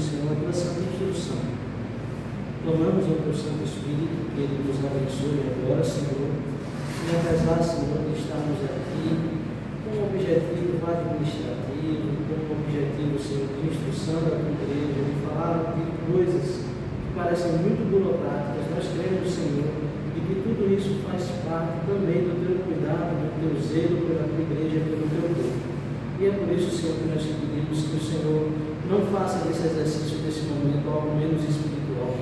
Senhor, a tua santa instrução. Clamamos ao teu Santo Espírito que ele nos abençoe agora, Senhor, e apesar, Senhor, de estarmos aqui com um objetivo administrativo, com um objetivo, Senhor, de instrução da tua igreja, de falar de coisas que parecem muito burocráticas, nós cremos, Senhor, e que tudo isso faz parte também do teu cuidado, do teu zelo pela tua igreja e pelo teu povo. E é por isso, Senhor, que nós te pedimos que o Senhor não faça desse exercício, desse momento, algo menos espiritual,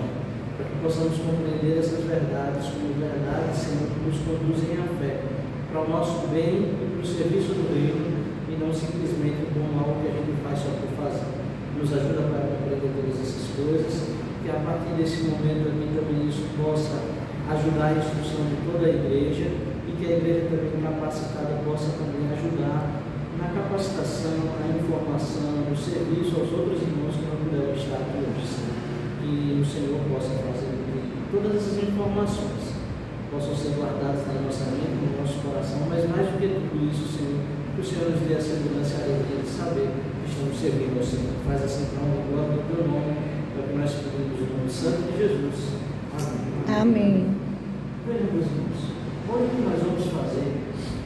para que possamos compreender essas verdades como verdades, Senhor, que nos conduzem à fé, para o nosso bem e para o serviço do reino, e não simplesmente com algo que a gente faz só por fazer. Nos ajuda para compreender todas essas coisas, que a partir desse momento aqui também isso possa ajudar a instrução de toda a igreja, e que a igreja também capacitada possa também ajudar na capacitação, na informação, no serviço aos outros irmãos que não puderam estar aqui hoje, Senhor. Que o Senhor possa fazer com que todas essas informações possam ser guardadas na nossa mente, no nosso coração, mas mais do que tudo isso, Senhor, que o Senhor nos dê a segurança e a alegria de saber que estamos servindo ao Senhor. Faz assim para a glória do teu nome, para que nós pedimos o nome santo de Jesus. Amém. Amém. Vejam, meus irmãos, hoje o que nós vamos fazer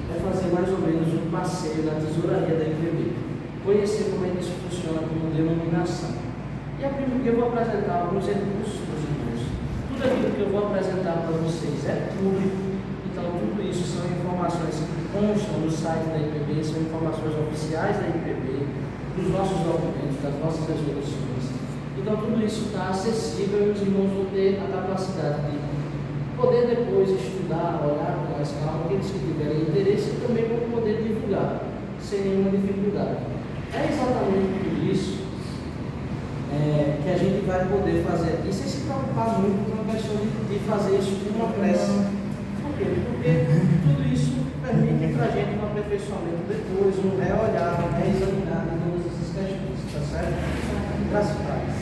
é fazer mais ou menos um passeio na tesouraria da IPB, conhecer como é que isso funciona como denominação. E a primeira que eu vou apresentar alguns recursos para os irmãos. Tudo aquilo que eu vou apresentar para vocês é público, então tudo isso são informações que constam no site da IPB, são informações oficiais da IPB, dos nossos documentos, das nossas resoluções. Então tudo isso está acessível e os irmãos vão ter a capacidade de poder depois estudar, olhar com mais calma, aqueles que tiverem interesse e também vão poder divulgar, sem nenhuma dificuldade. É exatamente por isso que a gente vai poder fazer aqui, sem se preocupar muito com a questão de fazer isso com uma pressa. Por quê? Porque tudo isso permite para a gente um aperfeiçoamento depois, um reolhar, um reexaminar de todas essas questões, tá certo? Das pais.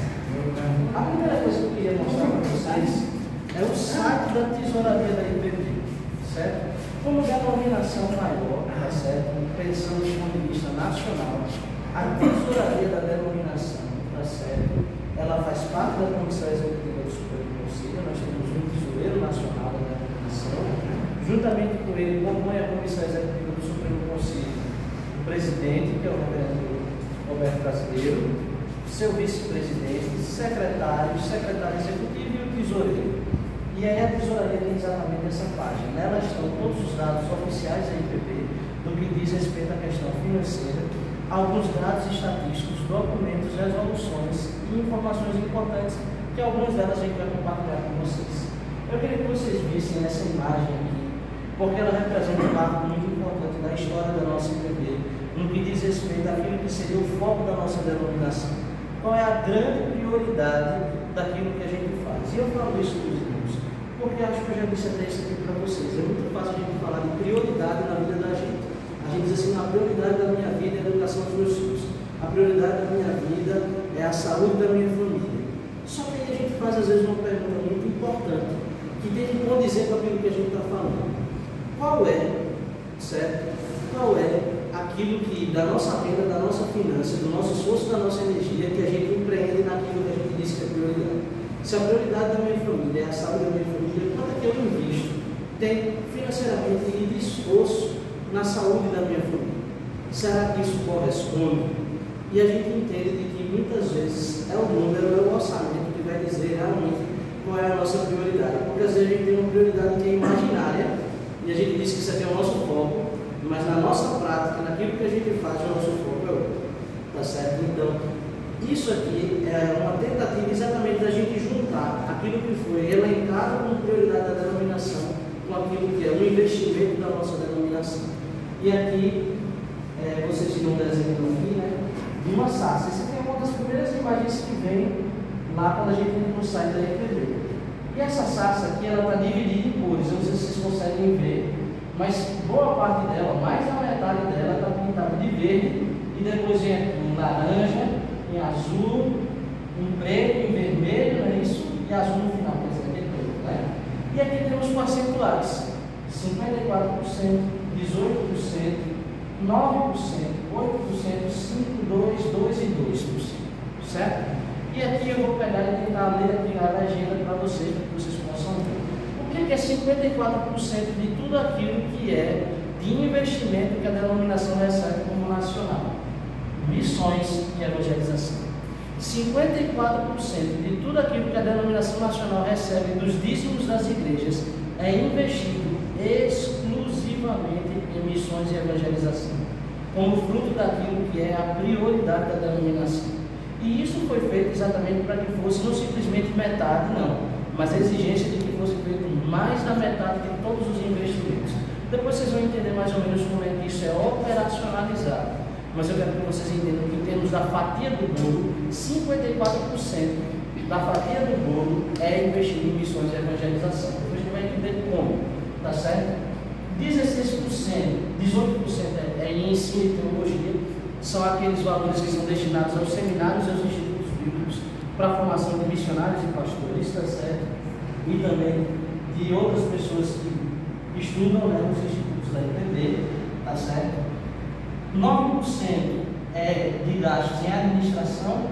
A primeira coisa que eu queria mostrar para vocês é o site da tesouraria da IPB, certo? Como denominação maior, tá certo? Pensando do ponto de vista nacional, a tesouraria da denominação, tá certo? Ela faz parte da Comissão Executiva do Supremo Conselho, nós temos um tesoureiro nacional da denominação, juntamente com ele compõe a Comissão Executiva do Supremo Conselho, o presidente, que é o reverendo Roberto Brasileiro, seu vice-presidente, secretário executivo e o tesoureiro. E aí a tesouraria tem exatamente essa página. Nela estão todos os dados oficiais da IPB, do que diz respeito à questão financeira, alguns dados estatísticos, documentos, resoluções e informações importantes, que algumas delas a gente vai compartilhar com vocês. Eu queria que vocês vissem essa imagem aqui, porque ela representa um marco muito importante da história da nossa IPB, no que diz respeito àquilo que seria o foco da nossa denominação. Qual é a grande prioridade daquilo que a gente faz? E eu falo isso para os irmãos, porque acho que eu já disse até isso aqui para vocês. É muito fácil a gente falar de prioridade na vida da gente. A gente diz assim, a prioridade da minha vida é a educação dos meus filhos. A prioridade da minha vida é a saúde da minha família. Só que aí a gente faz às vezes uma pergunta muito importante, que tem que condizer com aquilo que a gente está falando. Qual é, certo? Qual é aquilo que, da nossa renda, da nossa finança, do nosso esforço, da nossa energia, que a gente empreende naquilo que a gente diz que é prioridade? Se a prioridade da minha família é a saúde da minha família, quanto é que eu invisto financeiramente e de esforço na saúde da minha família? Será que isso corresponde? E a gente entende de que muitas vezes é o número, é o orçamento que vai dizer realmente qual é a nossa prioridade. Porque às vezes a gente tem uma prioridade que é imaginária e a gente diz que isso aqui é o nosso foco, mas na nossa prática, naquilo que a gente faz, o nosso foco é outro. Tá certo? Então, isso aqui é uma tentativa exatamente da gente juntar aquilo que foi elencado como prioridade da denominação com aquilo que é o investimento da nossa denominação. E aqui, vocês viram um desenho aqui, né? De uma sarça. Essa aqui é uma das primeiras imagens que vem lá quando a gente entra no site da IPB. E essa sarça aqui, ela está dividida em cores. Eu não sei se vocês conseguem ver, mas boa parte dela, mais da metade dela, está pintada de verde, e depois vem aqui em laranja, em azul, em preto, em vermelho, não é isso? E azul no final, quer dizer, aqui é preto, né? E aqui temos percentuais: 54%, 18%, 9%, 8%, 5%, 2%, 2% e 2%, certo? E aqui eu vou pegar e tentar ler aqui a legenda para vocês possam ver. O que é 54% de tudo aquilo que é de investimento que a denominação recebe como nacional? Missões e evangelização. 54% de tudo aquilo que a denominação nacional recebe dos dízimos das igrejas é investido exclusivamente em missões e evangelização, como fruto daquilo que é a prioridade da denominação. E isso foi feito exatamente para que fosse não simplesmente metade, não, mas a exigência de que fosse feito mais da metade de todos os investimentos. Depois vocês vão entender mais ou menos como é que isso é operacionalizado. Mas eu quero que vocês entendam que em termos da fatia do bolo, 54% da fatia do bolo é investido em missões e evangelização. Depois a gente vai entender como, tá certo? 16%, 18% é em ensino e teologia, são aqueles valores que são destinados aos seminários e aos institutos bíblicos para a formação de missionários e pastores, tá certo? E também de outras pessoas que estudam, né, nos institutos da IPB, tá certo? 9% é de gastos em administração,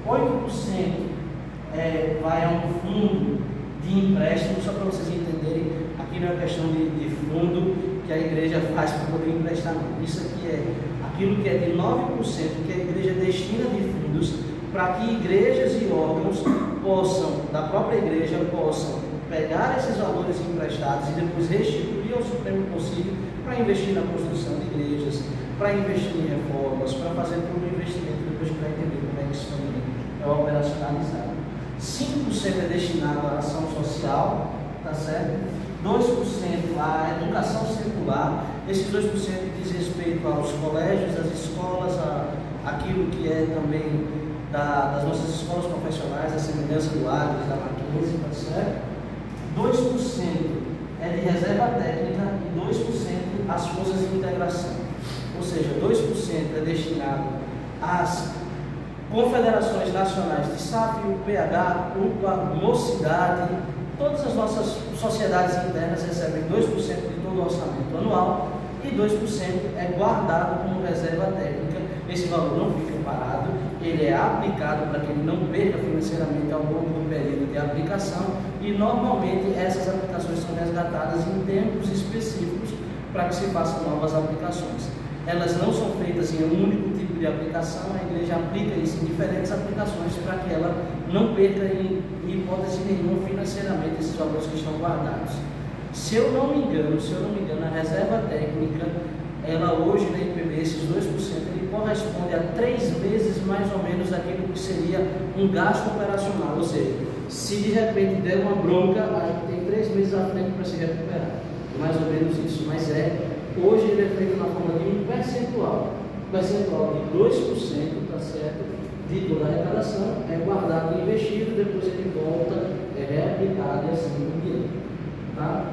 8% vai a um fundo de empréstimo, só para vocês entenderem, aqui não é questão de fundo que a igreja faz para poder emprestar, não. Isso aqui é aquilo que é de 9% que a igreja destina de fundos para que igrejas e órgãos da própria igreja possam pegar esses valores emprestados e depois restituir ao Supremo Conselho para investir na construção de igrejas, para investir em reformas, para fazer todo o investimento, depois para entender como é que isso também é operacionalizado. 5% é destinado à ação social, tá certo? 2% à educação secular, esses 2% diz respeito aos colégios, às escolas, aquilo que é também das nossas escolas profissionais, a semelhança do Agres, da Mackenzie, tá certo? 2% é de reserva técnica e 2% às forças de integração. Ou seja, 2% é destinado às confederações nacionais de SAFIO, PH, UPA, Mocidade. Todas as nossas sociedades internas recebem 2% de todo o orçamento anual e 2% é guardado como reserva técnica. Esse valor não fica parado, ele é aplicado para que ele não perca financeiramente ao longo do período de aplicação e normalmente essas aplicações são resgatadas em tempos específicos para que se façam novas aplicações. Elas não são feitas em um único tipo de aplicação, a igreja aplica isso em diferentes aplicações para que ela não perca em hipótese nenhuma financeiramente esses valores que estão guardados. Se eu não me engano, a reserva técnica, ela hoje na IPB, esses 2%, ele corresponde a 3 vezes mais ou menos aquilo que seria um gasto operacional, ou seja, se de repente der uma bronca, a gente tem 3 meses à frente para se recuperar, mais ou menos isso, mas hoje ele é feito na forma de um percentual de 2%, tá certo, de toda a arrecadação, é guardado e investido, depois ele volta, é reaplicado e assim por diante, tá?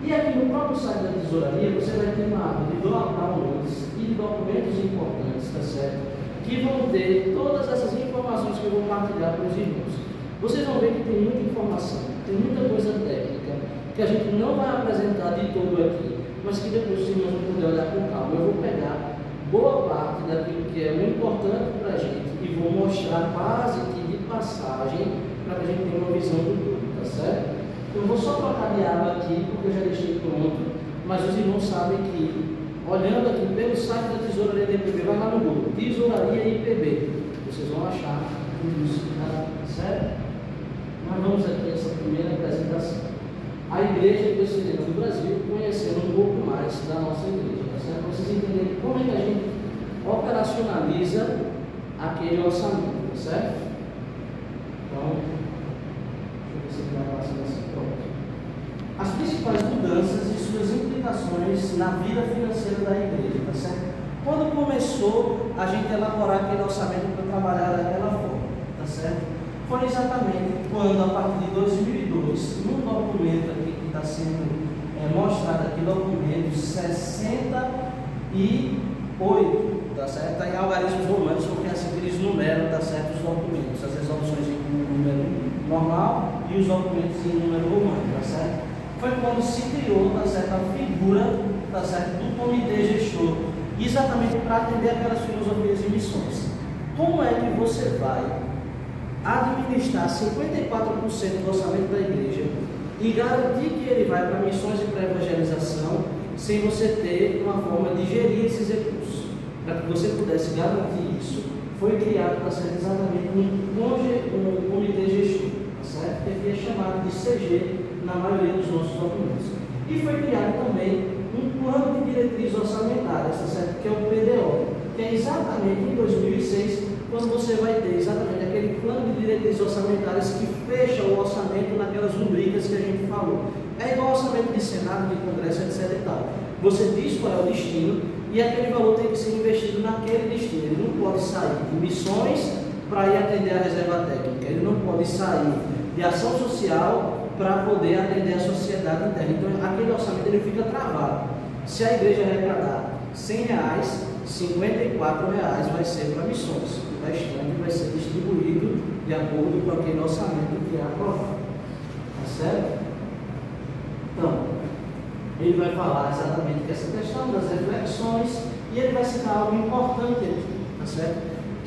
E aqui no próprio site da tesouraria você vai ter uma aba de downloads e de documentos importantes, tá certo? Que vão ter todas essas informações que eu vou partilhar para os irmãos. Vocês vão ver que tem muita informação, tem muita coisa técnica, que a gente não vai apresentar de todo aqui, mas que depois os irmãos vão poder olhar com calma. Eu vou pegar boa parte daquilo que é o importante para a gente e vou mostrar quase que de passagem para que a gente tenha uma visão do todo, tá certo? Eu vou só trocar de aba aqui porque eu já deixei pronto, mas os irmãos sabem que, olhando aqui pelo site da Tesouraria da IPB, vai lá no Google, Tesouraria IPB, vocês vão achar tudo isso, tá certo? Mas vamos aqui a essa primeira apresentação. A Igreja Presbiteriana do Brasil, conhecendo um pouco mais da nossa igreja, tá certo? Para vocês entenderem como é que a gente operacionaliza aquele orçamento, tá certo? Então, deixa eu ver se ele vai passando assim, pronto. As principais mudanças e suas implicações na vida financeira da igreja, tá certo? Quando começou a gente elaborar aquele orçamento para trabalhar daquela forma, tá certo? Foi exatamente quando, a partir de 2002, num documento aqui que está sendo mostrado aqui, documento 68, tá certo? Está em algarismos romanos, porque é assim que eles numeram, tá certo, os documentos, as resoluções em número normal e os documentos em número romano, tá certo? Foi quando se criou, tá certo, a figura, tá certo, do comitê gestor, exatamente para atender aquelas filosofias e missões. Como é que você vai administrar 54% do orçamento da igreja e garantir que ele vai para missões e para evangelização sem você ter uma forma de gerir esses recursos. Para que você pudesse garantir isso, foi criado para ser exatamente um comitê gestor, tá certo? Que aqui é chamado de CG na maioria dos nossos documentos. E foi criado também um plano de diretriz orçamentária, tá certo? Que é o PDO, que é exatamente em 2006, quando você vai ter exatamente aquele plano de diretrizes orçamentárias que fecha o orçamento naquelas rubricas que a gente falou. É igual ao orçamento de Senado, de Congresso, etc. e tal. Você diz qual é o destino e aquele valor tem que ser investido naquele destino. Ele não pode sair de missões para ir atender a reserva técnica. Ele não pode sair de ação social para poder atender a sociedade interna. Então, aquele orçamento ele fica travado. Se a igreja arrecadar R$100, R$54 vai ser para missões. O restante vai ser distribuído de acordo com aquele orçamento que é aprovado. Tá certo? Então, ele vai falar exatamente dessa questão das reflexões e ele vai citar algo importante aqui, tá certo?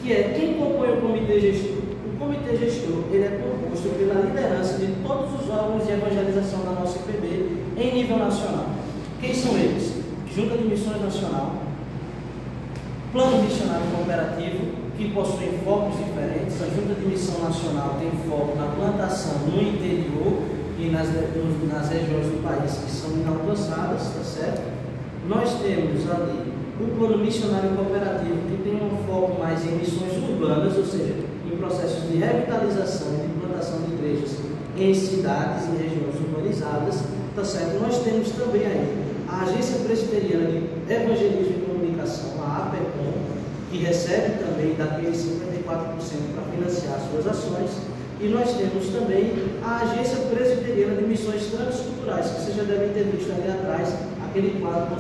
Que é quem compõe o comitê gestor. O comitê gestor ele é composto pela liderança de todos os órgãos de evangelização da nossa IPB em nível nacional. Quem são eles? Junta de Missões Nacional, Plano Missionário Cooperativo, que possuem focos diferentes. A Junta de Missão Nacional tem foco na plantação no interior e nas regiões do país que são inalcançadas, tá certo? Nós temos ali o Plano Missionário Cooperativo, que tem um foco mais em missões urbanas, ou seja, em processos de revitalização e de plantação de igrejas em cidades e regiões urbanizadas, tá certo? Nós temos também aí a Agência Presbiteriana de Evangelismo e Comunicação, a APECOM, que recebe também daqueles 54% para financiar suas ações. E nós temos também a Agência Presbiteriana de Missões Transculturais, que vocês já devem ter visto ali atrás, aquele quadro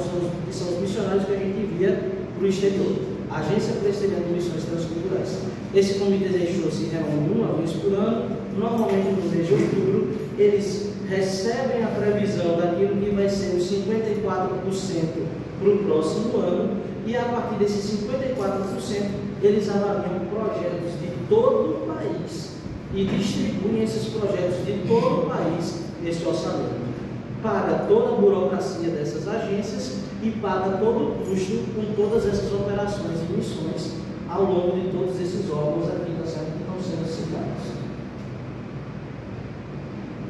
que são os missionários que a gente envia para o exterior. A Agência Presbiteriana de Missões Transculturais. Esse comitê gestor se reúne uma vez por ano, normalmente no mês de outubro. Eles recebem a previsão daquilo que vai ser os 54% para o próximo ano, e a partir desses 54%, eles avaliam projetos de todo o país e distribuem esses projetos de todo o país nesse orçamento. Paga toda a burocracia dessas agências e paga todo o custo com todas essas operações e missões ao longo de todos esses órgãos aqui, tá certo, que estão sendo citados.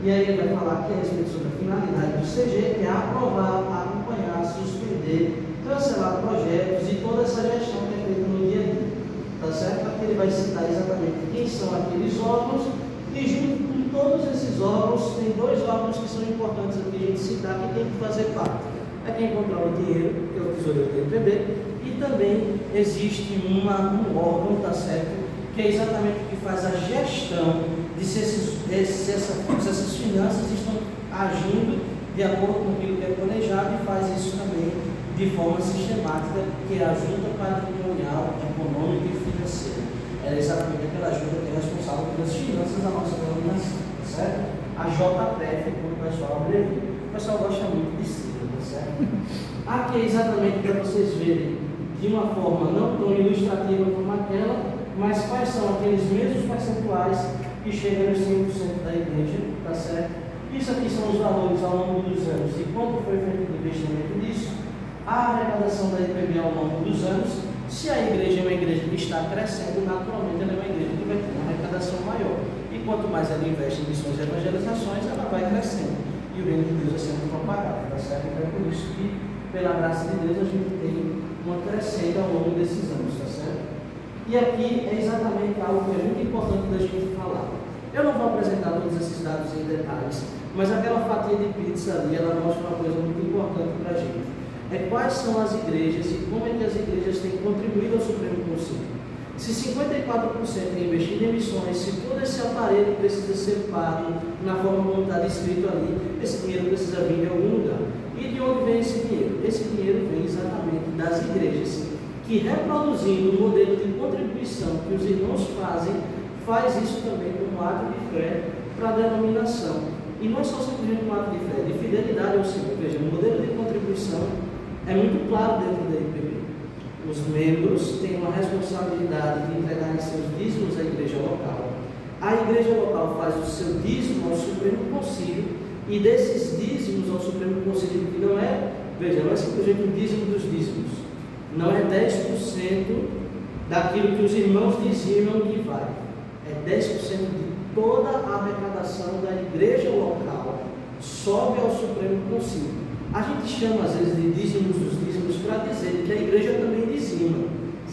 E aí ele vai falar aqui a respeito sobre a finalidade do CG, que é aprovar, acompanhar, suspender, cancelar projetos e toda essa gestão que é feita no dia a dia. Tá certo? Aqui ele vai citar exatamente quem são aqueles órgãos e junto com todos esses órgãos, tem dois órgãos que são importantes aqui a gente citar, que tem que fazer parte. É quem controla o dinheiro, que é o Tesoureiro do IPB, e também existe um órgão, tá certo, que é exatamente o que faz a gestão de se essas finanças estão agindo de acordo com aquilo que é planejado, e faz isso também de forma sistemática, que é a Junta Patrimonial, Econômica e Financeira. Ela é exatamente aquela junta que é responsável pelas finanças da nossa denominação, tá certo? A JPF, como o pessoal abrevia. O pessoal gosta muito de sigla, tá certo? Aqui é exatamente para vocês verem de uma forma não tão ilustrativa como aquela, mas quais são aqueles mesmos percentuais que chegam nos 100% da igreja, tá certo? Isso aqui são os valores ao longo dos anos e quanto foi feito o investimento disso, a arrecadação da IPB ao longo dos anos. Se a igreja é uma igreja que está crescendo, naturalmente ela é uma igreja que vai ter uma arrecadação maior. E quanto mais ela investe em missões e evangelizações, ela vai crescendo. E o reino de Deus vai sendo propagado, tá certo? Então é por isso que, pela graça de Deus, a gente tem uma crescente ao longo desses anos, tá certo? E aqui é exatamente algo que é muito importante da gente falar. Eu não vou apresentar todos esses dados em detalhes, mas aquela fatia de pizza ali, ela mostra uma coisa muito importante para a gente. É quais são as igrejas e como é que as igrejas têm contribuído ao Supremo Conselho. Se 54% é investido em missões, se todo esse aparelho precisa ser pago na forma como está descrito ali, esse dinheiro precisa vir de algum lugar. E de onde vem esse dinheiro? Esse dinheiro vem exatamente das igrejas, que reproduzindo o modelo de contribuição que os irmãos fazem, faz isso também como ato de fé para a denominação. E não é só simplesmente um ato de fé, de fidelidade ao Senhor. Veja, o modelo de contribuição é muito claro dentro da IPB. Os membros têm uma responsabilidade de entregar seus dízimos à igreja local. A igreja local faz o seu dízimo ao Supremo Concílio, e desses dízimos ao Supremo Concílio, que não é, veja, não é simplesmente o dízimo dos dízimos, não é 10% daquilo que os irmãos dizimam que vai, é 10% de toda a arrecadação da igreja local, sobe ao Supremo Concílio. A gente chama às vezes de dízimos dos dízimos para dizer que a igreja também dizima,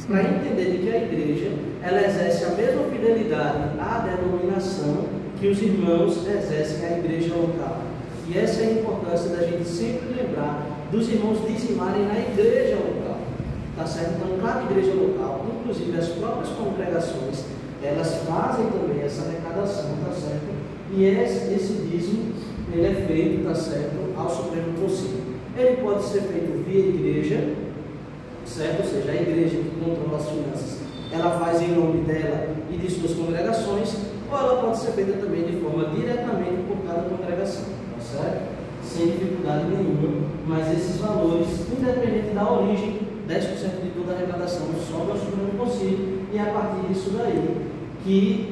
para entender que a igreja ela exerce a mesma fidelidade à denominação que os irmãos exercem à igreja local. E essa é a importância da gente sempre lembrar dos irmãos dizimarem na igreja local, tá certo? Então cada igreja local, inclusive as próprias congregações, elas fazem também essa arrecadação, tá certo? E esse dízimo ele é feito, tá certo, ao Supremo Concílio. Ele pode ser feito via igreja, certo? Ou seja, a igreja que controla as finanças, ela faz em nome dela e de suas congregações, ou ela pode ser feita também de forma diretamente por cada congregação, tá certo? Sem dificuldade nenhuma, mas esses valores, independente da origem, 10% de toda a arrecadação sobe ao Supremo Concílio, e é a partir disso daí que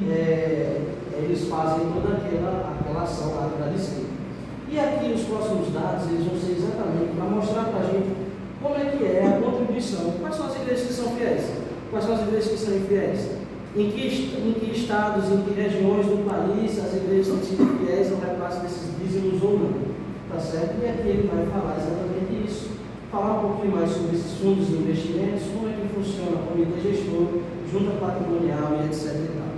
eles fazem toda aquela ação lá da descrita. E aqui os próximos dados, eles vão ser exatamente para mostrar para a gente como é que é a contribuição. Quais são as igrejas que são fiéis? Quais são as igrejas que são infiéis? Em que estados, em que regiões do país as igrejas têm sido fiéis ao repasse desses dízimos ou não? Tá certo? E aqui ele vai falar exatamente isso. Falar um pouquinho mais sobre esses fundos de investimentos, como é que funciona o comitê gestor, junta patrimonial e etc. E tal.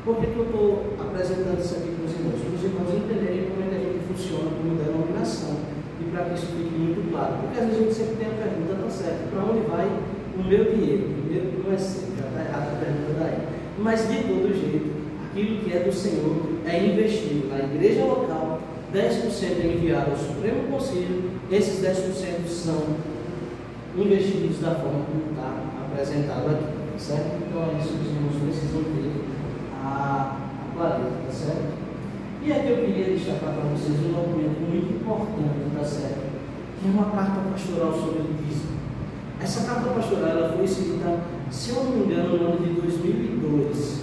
Por que eu estou apresentando isso aqui para os irmãos? Para os irmãos entenderem como é que a gente funciona como denominação e para que isso fique muito claro. Porque às vezes a gente sempre tem a pergunta, tá certo, para onde vai o meu dinheiro? Primeiro que não é seu, já está errada a pergunta daí. Mas de todo jeito, aquilo que é do Senhor é investido na igreja local, 10% é enviado ao Supremo Concílio, esses 10% são investidos da forma como está apresentado aqui, certo? Então é isso que os irmãos precisam ter a clareza, tá certo? E aqui eu queria destacar para vocês um documento muito importante, tá certo? Que é uma carta pastoral sobre o dízimo. Essa carta pastoral ela foi escrita, se eu não me engano, no ano de 2002.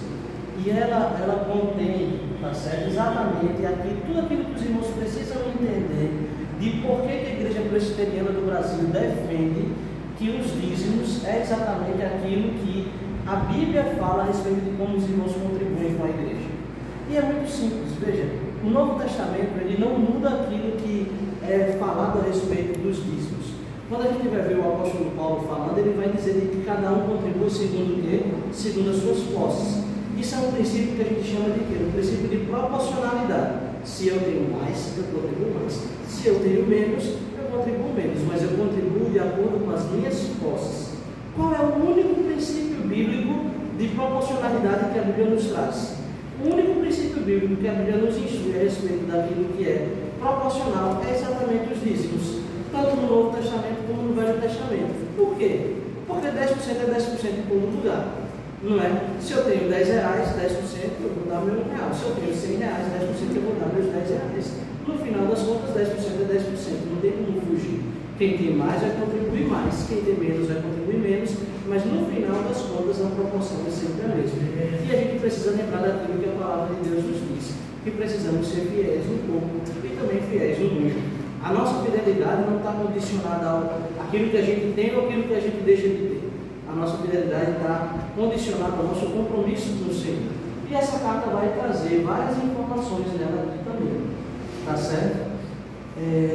E ela contém, tá certo? Exatamente aqui, tudo aquilo que os irmãos precisam entender de por que a Igreja Presbiteriana do Brasil defende que os dízimos é exatamente aquilo que a Bíblia fala a respeito de como os irmãos contribuem com a igreja. E é muito simples, veja, o Novo Testamento ele não muda aquilo que é falado a respeito dos dízimos. Quando a gente vai ver o apóstolo Paulo falando, ele vai dizer que cada um contribui segundo o quê? Segundo as suas posses. Isso é um princípio que a gente chama de quê? Um princípio de proporcionalidade. Se eu tenho mais, eu contribuo mais. Se eu tenho menos, eu contribuo menos. Mas eu contribuo de acordo com as minhas posses. Qual é o único princípio bíblico de proporcionalidade que a Bíblia nos traz? O único princípio bíblico que a Bíblia nos instrui a respeito daquilo que é proporcional é exatamente os dízimos, tanto no Novo Testamento como no Velho Testamento. Por quê? Porque 10% é 10% em todo lugar. Não é? Se eu tenho 10 reais, 10% eu vou dar meu real. Se eu tenho 100 reais, 10% eu vou dar meus 10 reais. No final das contas, 10% é 10%, não tem como fugir. Quem tem mais vai contribuir mais, quem tem menos vai contribuir menos, mas no final das contas a proporção é sempre a mesma. E a gente precisa lembrar daquilo que a palavra de Deus nos diz, que precisamos ser fiéis no pouco e também fiéis no muito. A nossa fidelidade não está condicionada àquilo que a gente tem ou àquilo que a gente deixa de ter. A nossa fidelidade está condicionada ao nosso compromisso com o Senhor. E essa carta vai trazer várias informações nela aqui também. Tá certo?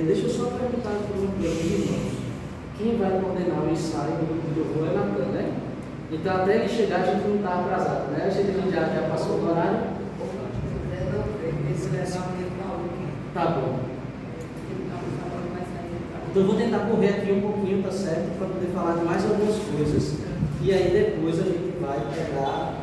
Deixa eu só perguntar para o meu irmãos. Quem vai coordenar o ensaio do louvor é Natan, né? Então até ele chegar a gente não está atrasado, né? A gente já passou do horário. Tá bom. Então eu vou tentar correr aqui um pouquinho, tá certo? Para poder falar de mais algumas coisas. E aí depois a gente vai pegar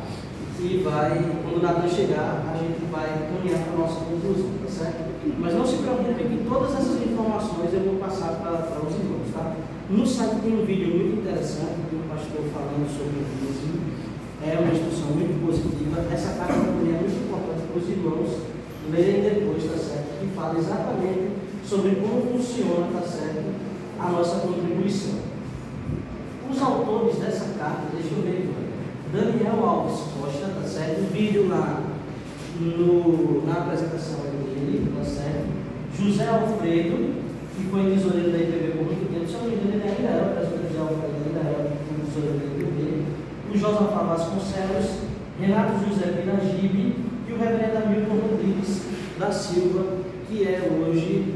e vai, quando o Natan chegar, a gente vai caminhar para a nossa conclusão, tá certo? Mas não se preocupe que todas essas informações eu vou passar para os irmãos, tá? No site tem um vídeo muito interessante de um pastor falando sobre o dízimo. É uma instrução muito positiva. Essa carta também é muito importante para os irmãos lerem depois, tá certo? Que fala exatamente sobre como funciona, tá certo? A nossa contribuição. Os autores dessa carta, deixa eu ver, Daniel Alves Costa, tá certo? Um vídeo lá na apresentação dele, tá certo? José Alfredo, que foi tesoureiro da IPB por muito tempo, se eu não me engano, ele ainda era o presidente José Alfredo, ainda era o tesoureiro da IPB. O Josafá Vasconcelos, Renato José Piragibe e o reverendo Hamilton Rodrigues da Silva, que é hoje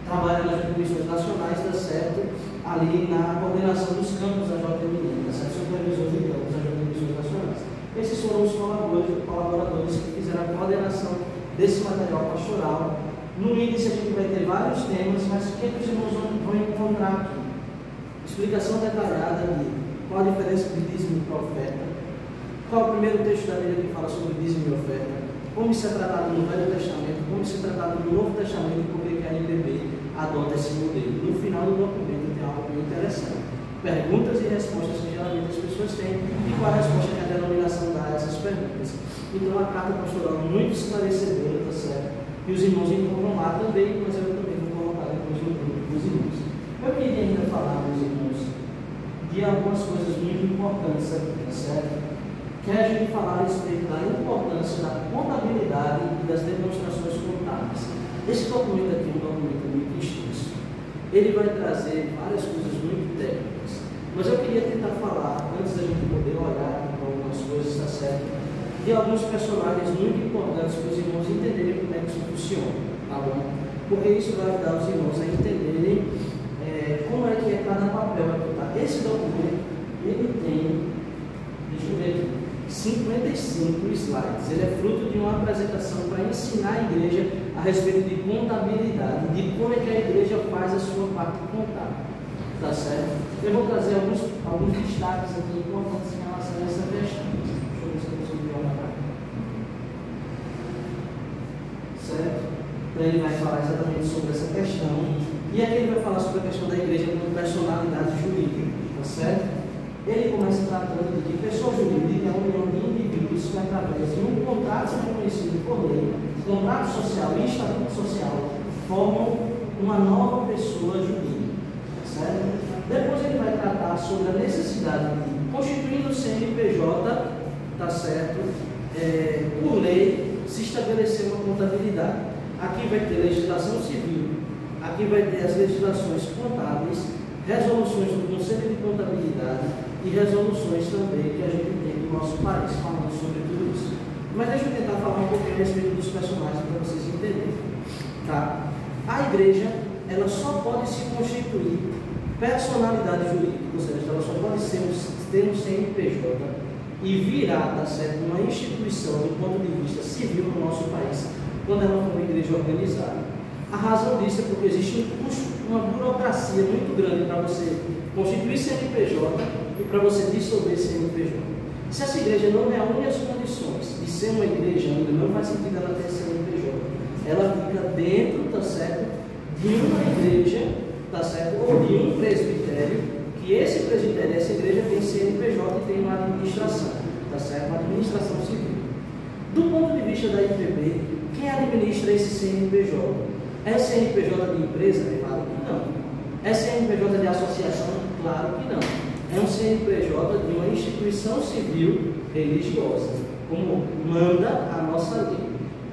trabalha nas comissões nacionais, tá certo? Ali na coordenação dos campos da JMN, tá certo? Supervisor de campos das comissões nacionais. Esses foram os colaboradores que fizeram a coordenação desse material pastoral. No índice a gente vai ter vários temas, mas o que os irmãos vão encontrar aqui? Explicação detalhada de qual a diferença de dízimo e oferta, qual é o primeiro texto da Bíblia que fala sobre dízimo e oferta, como isso é tratado no Velho Testamento, como isso é tratado no Novo Testamento e por que a IPB adota esse modelo. No final do documento tem algo bem interessante. Perguntas e respostas que geralmente as pessoas têm e qual a resposta que a denominação dá a essas perguntas. Então a carta pastoral é muito esclarecedora, tá certo? E os irmãos encontram lá também, mas eu também vou colocar depois no grupo dos irmãos. Eu queria ainda falar, meus irmãos, de algumas coisas muito importantes aqui, tá certo? Que é a gente falar a respeito da importância da contabilidade e das demonstrações contábeis. Esse documento aqui é um documento muito extenso. Ele vai trazer várias coisas muito técnicas. Mas eu queria tentar falar, antes da gente poder olhar para algumas coisas, tá certo? De alguns personagens muito importantes para os irmãos entenderem como é que isso funciona, tá bom? Porque isso vai ajudar os irmãos a entenderem como é que é cada papel aqui, tá? Esse documento, ele tem, deixa eu ver aqui, 55 slides. Ele é fruto de uma apresentação para ensinar a igreja a respeito de contabilidade, de como é que a igreja faz a sua parte contábil, tá certo? Eu vou trazer alguns destaques aqui importantes em relação a essa questão. Deixa eu ver se eu consigo olhar para cá. Certo? Então ele vai falar exatamente sobre essa questão. E aqui ele vai falar sobre a questão da igreja como personalidade jurídica, tá certo? Ele começa tratando de que pessoa jurídica é a união de indivíduos que, através de um contrato reconhecido por lei, contrato social e estatuto social, formam uma nova pessoa jurídica, tá certo? Depois ele vai tratar sobre a necessidade de, constituindo o CNPJ, tá certo? Por lei, se estabelecer uma contabilidade. Aqui vai ter legislação civil, aqui vai ter as legislações contábeis, resoluções do Conselho de Contabilidade e resoluções também que a gente tem no nosso país, falando sobre tudo isso. Mas deixa eu tentar falar um pouquinho a respeito dos personagens para vocês entenderem. Tá? A igreja, ela só pode se constituir personalidade jurídica, ou seja, ela só pode ter um CNPJ e virar, tá certo, uma instituição do ponto de vista civil no nosso país, quando ela for uma igreja organizada. A razão disso é porque existe um custo, uma burocracia muito grande para você constituir CNPJ e para você dissolver CNPJ. Se essa igreja não reúne as condições de ser uma igreja, ainda não faz sentido ela ter CNPJ. Ela fica dentro, tá certo, de uma igreja, tá certo, ou de um presbitério, que esse presbitério, essa igreja tem CNPJ e tem uma administração, tá certo, uma administração civil. Do ponto de vista da IPB, quem administra esse CNPJ? É CNPJ de empresa? Claro que não. É CNPJ de associação? Claro que não. É um CNPJ de uma instituição civil religiosa, como manda a nossa lei.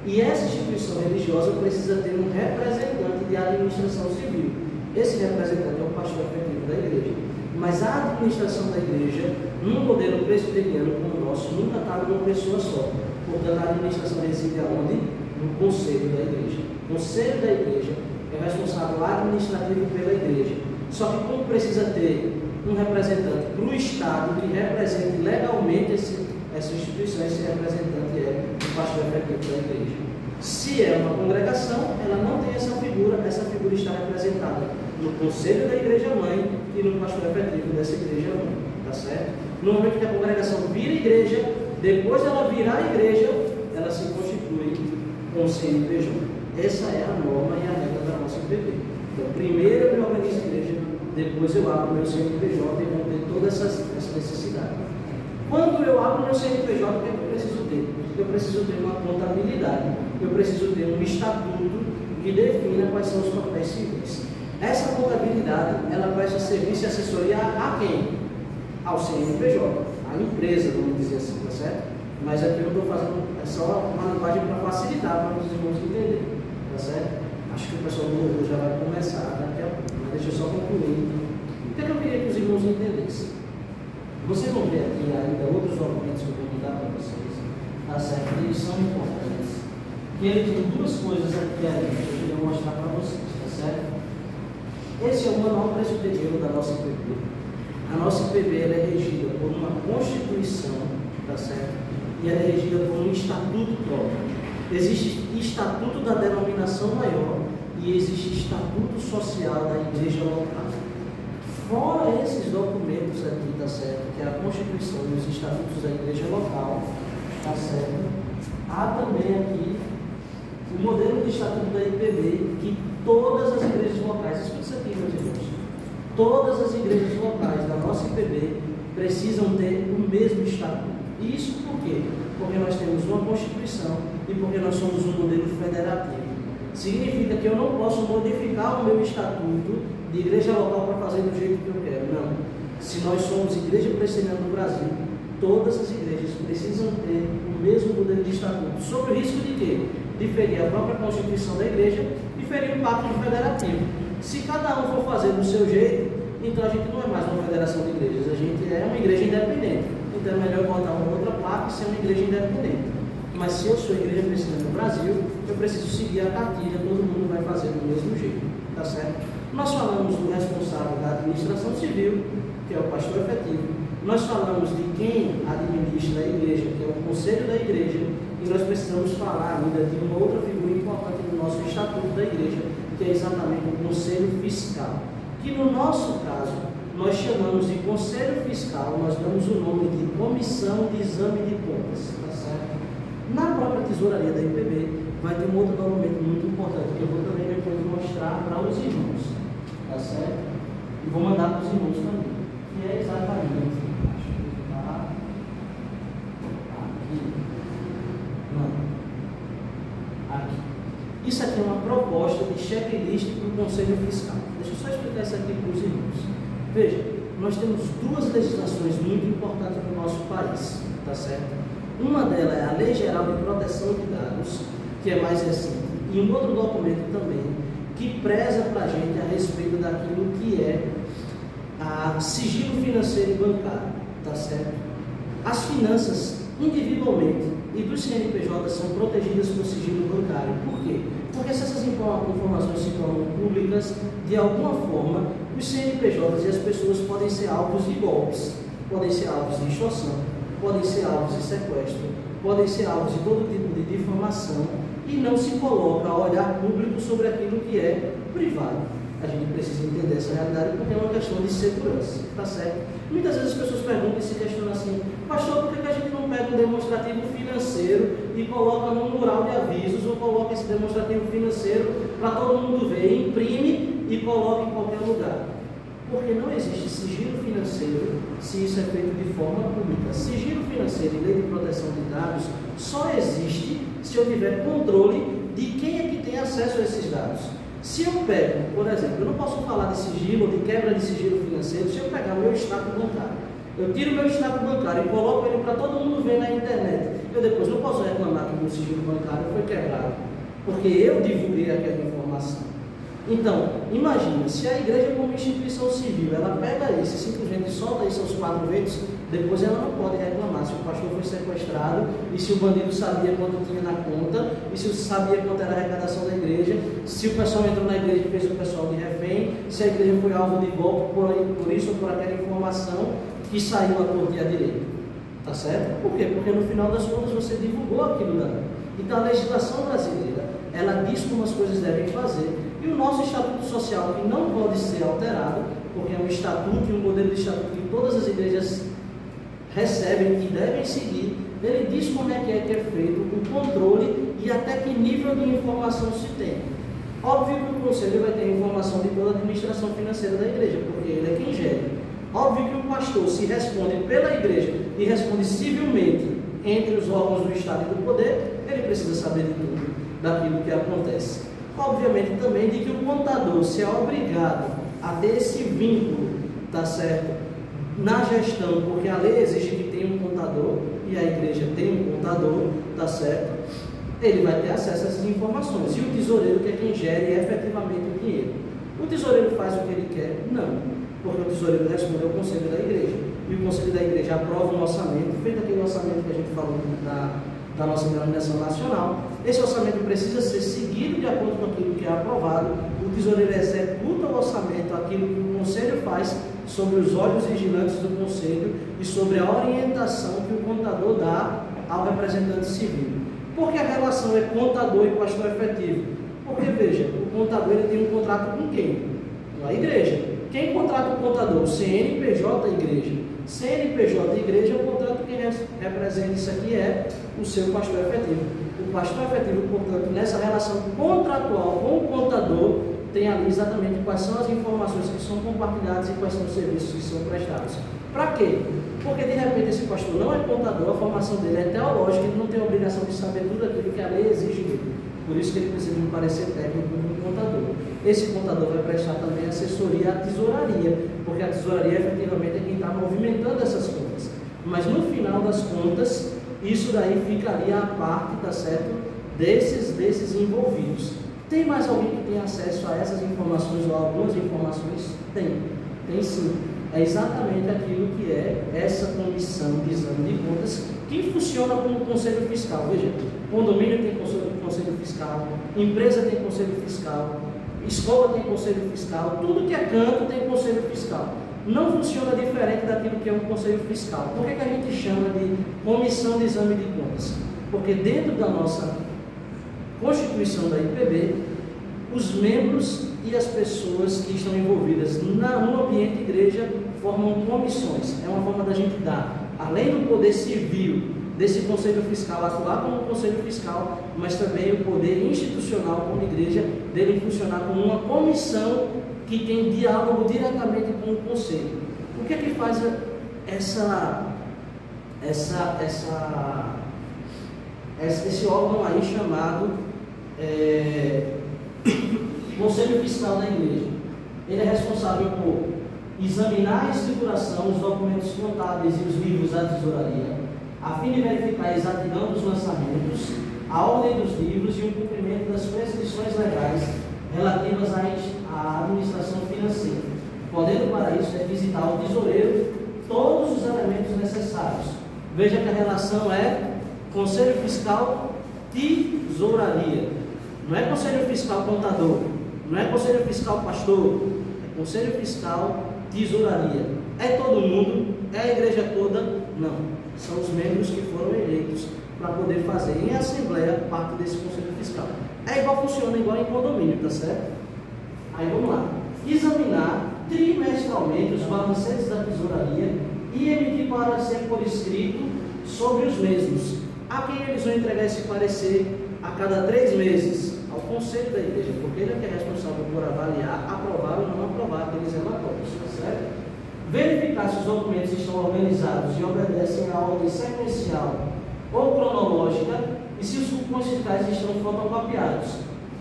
E essa instituição religiosa precisa ter um representante de administração civil. Esse representante é o pastor efetivo da igreja. Mas a administração da igreja, num modelo presbiteriano como o nosso, nunca está numa pessoa só. Portanto, a administração reside aonde? No conselho da igreja. O conselho da igreja é o responsável administrativo pela igreja. Só que como precisa ter um representante para o Estado que represente legalmente essa instituição, esse representante é o pastor efetivo da igreja. Se é uma congregação, ela não tem essa figura está representada no conselho da igreja-mãe e no pastor efetivo dessa igreja-mãe, tá certo? No momento que a congregação vira igreja, depois dela virar igreja, ela se constitui com o CNPJ. Essa é a norma e a regra da nossa IPB. Então, primeiro eu me organizo a igreja, depois eu abro meu CNPJ e vou ter toda essa necessidade. Quando eu abro meu CNPJ, o que eu preciso ter? Eu preciso ter uma contabilidade, eu preciso ter um estatuto que defina quais são os papéis civis. Essa contabilidade, ela presta serviço e assessoria a quem? Ao CNPJ, à empresa, vamos dizer assim, tá certo? Mas aqui eu estou fazendo só uma linguagem para facilitar para os irmãos entenderem, tá certo? Acho que o pessoal do louvor já vai começar daqui a pouco, mas deixa eu só concluir. O que é que eu queria que os irmãos entendessem? Vocês vão ver aqui ainda outros documentos que eu vou mandar para vocês, tá certo? Eles são importantes. Que ele tem duas coisas aqui ainda que eu queria mostrar para vocês, tá certo? Esse é o manual presbiteriano da nossa IPB. A nossa IPB ela é regida por uma Constituição, tá certo? E ela é regida por um estatuto próprio. Existe estatuto da denominação maior e existe estatuto social da igreja local. Fora esses documentos aqui, tá certo? Que é a Constituição e os estatutos da igreja local, tá certo? Há também aqui o modelo de estatuto da IPB que todas as igrejas locais, escuta isso aqui, meus irmãos, todas as igrejas locais da nossa IPB precisam ter o mesmo estatuto. E isso por quê? Porque nós temos uma Constituição e porque nós somos um modelo federativo. Significa que eu não posso modificar o meu estatuto de igreja local para fazer do jeito que eu quero. Não. Se nós somos igreja presbiteriana do Brasil, todas as igrejas precisam ter o mesmo modelo de estatuto, sob o risco de quê? De ferir a própria Constituição da igreja e ferir o pacto federativo. Se cada um for fazer do seu jeito, então a gente não é mais uma federação de igrejas, a gente é uma igreja independente. Então é melhor botar uma outra placa e ser uma igreja independente. Mas se eu sou igreja presbiteriana do Brasil, eu preciso seguir a cartilha, todo mundo vai fazer do mesmo jeito, tá certo? Nós falamos do responsável da administração civil, que é o pastor efetivo. Nós falamos de quem administra a igreja, que é o conselho da igreja. E nós precisamos falar ainda de uma outra figura importante no nosso estatuto da igreja, que é exatamente o conselho fiscal. Que no nosso caso, nós chamamos de conselho fiscal, nós damos o nome de comissão de exame de contas, tá certo? Na própria tesouraria da IPB, vai ter um outro documento muito importante, que eu vou também depois mostrar para os irmãos, tá certo? E vou mandar para os irmãos também, que é exatamente, acho que está aqui, não, aqui. Isso aqui é uma proposta de checklist para o Conselho Fiscal. Deixa eu só explicar isso aqui para os irmãos. Veja, nós temos duas legislações muito importantes no nosso país, tá certo? Uma delas é a Lei Geral de Proteção de Dados, que é mais recente, e um outro documento também, que preza para a gente a respeito daquilo que é a sigilo financeiro e bancário, tá certo? As finanças, individualmente, e dos CNPJ são protegidas por sigilo bancário. Por quê? Porque se essas informações se tornam públicas, de alguma forma, os CNPJs e as pessoas podem ser alvos de golpes, podem ser alvos de extorsão, podem ser alvos de sequestro, podem ser alvos de todo tipo de difamação e não se coloca a olhar público sobre aquilo que é privado. A gente precisa entender essa realidade porque é uma questão de segurança, tá certo? Muitas vezes as pessoas perguntam e se questionam assim: pastor, por que a gente não pega um demonstrativo financeiro e coloca num mural de avisos ou coloca esse demonstrativo financeiro para todo mundo ver, imprime e coloca em qualquer lugar? Porque não existe sigilo financeiro se isso é feito de forma pública. Sigilo financeiro e lei de proteção de dados só existe se eu tiver controle de quem é que tem acesso a esses dados. Se eu pego, por exemplo, eu não posso falar de sigilo ou de quebra de sigilo financeiro se eu pegar o meu extrato bancário. Eu tiro o meu extrato bancário e coloco ele para todo mundo ver na internet. Eu depois não posso reclamar que o meu sigilo bancário foi quebrado, porque eu divulguei aquela informação. Então, imagina, se a igreja como instituição civil, ela pega isso e simplesmente solta isso aos quatro ventos, depois ela não pode reclamar se o pastor foi sequestrado e se o bandido sabia quanto tinha na conta e se sabia quanto era a arrecadação da igreja, se o pessoal entrou na igreja e fez o pessoal de refém, se a igreja foi alvo de golpe por isso ou por aquela informação que saiu à torta e à direita. Tá certo? Por quê? Porque no final das contas você divulgou aquilo lá. Então a legislação brasileira, ela diz como as coisas devem fazer. E o nosso estatuto social, que não pode ser alterado, porque é um estatuto e um modelo de estatuto que todas as igrejas recebem e devem seguir, ele diz como é que é feito o controle e até que nível de informação se tem. Óbvio que o conselho vai ter informação de toda a administração financeira da igreja, porque ele é quem gere. Óbvio que o pastor se responde pela igreja e responde civilmente entre os órgãos do Estado e do poder, ele precisa saber de tudo daquilo que acontece. Obviamente também de que o contador se é obrigado a ter esse vínculo, tá certo, na gestão, porque a lei exige que tenha tem um contador e a igreja tem um contador, tá certo? Ele vai ter acesso a essas informações. E o tesoureiro, que é quem gere efetivamente o dinheiro. O tesoureiro faz o que ele quer? Não, porque o tesoureiro responde ao conselho da igreja. E o conselho da igreja aprova um orçamento, feito aquele orçamento que a gente falou da nossa denominação nacional. Esse orçamento precisa ser seguido de acordo com aquilo que é aprovado. O tesoureiro executa o orçamento, aquilo que o conselho faz, sobre os olhos vigilantes do conselho e sobre a orientação que o contador dá ao representante civil. Por que a relação é contador e pastor efetivo? Porque, veja, o contador ele tem um contrato com quem? Com a igreja. Quem contrata o contador? O CNPJ da igreja. CNPJ da igreja, o contrato que representa isso aqui é o seu pastor efetivo. O pastor efetivo, portanto, nessa relação contratual com o contador, tem ali exatamente quais são as informações que são compartilhadas e quais são os serviços que são prestados. Para quê? Porque de repente esse pastor não é contador, a formação dele é teológica, ele não tem a obrigação de saber tudo aquilo que a lei exige dele. Por isso que ele precisa de um parecer técnico do contador. Esse contador vai prestar também assessoria à tesouraria, porque a tesouraria efetivamente é quem está movimentando essas contas. Mas no final das contas, isso daí ficaria à parte, tá certo? Desses envolvidos. Tem mais alguém que tem acesso a essas informações ou a algumas informações? Tem sim. É exatamente aquilo que é essa comissão de exame de contas que funciona como conselho fiscal. Veja, condomínio tem conselho fiscal, empresa tem conselho fiscal, escola tem conselho fiscal, tudo que é canto tem conselho fiscal. Não funciona diferente daquilo que é um conselho fiscal. Por que a gente chama de comissão de exame de contas? Porque dentro da nossa Constituição da IPB, os membros e as pessoas que estão envolvidas no ambiente igreja formam comissões. É uma forma da gente dar, além do poder civil desse conselho fiscal atuar como conselho fiscal, mas também o poder institucional como igreja dele funcionar como uma comissão que tem diálogo diretamente com o conselho. O que é que faz esse órgão aí chamado Conselho Fiscal da Igreja? Ele é responsável por examinar a escrituração, os documentos contábeis e os livros da tesouraria, a fim de verificar a exatidão dos lançamentos, a ordem dos livros e o cumprimento das prescrições legais relativas à administração financeira, podendo para isso visitar o tesoureiro todos os elementos necessários. Veja que a relação é Conselho Fiscal tesouraria. Não é Conselho Fiscal contador, não é Conselho Fiscal pastor, é Conselho Fiscal tesouraria. É todo mundo? É a igreja toda? Não. São os membros que foram eleitos para poder fazer em assembleia parte desse Conselho Fiscal. Funciona igual em condomínio, tá certo? Aí vamos lá. Examinar trimestralmente os balancetes da tesouraria e emitir parecer por escrito sobre os mesmos. A quem eles vão entregar esse parecer? A cada 3 meses, ao conselho da igreja, porque ele é que é responsável por avaliar, aprovar ou não aprovar aqueles relatórios, tá certo? Verificar se os documentos estão organizados e obedecem à ordem sequencial ou cronológica e se os cupons fiscais estão fotocopiados.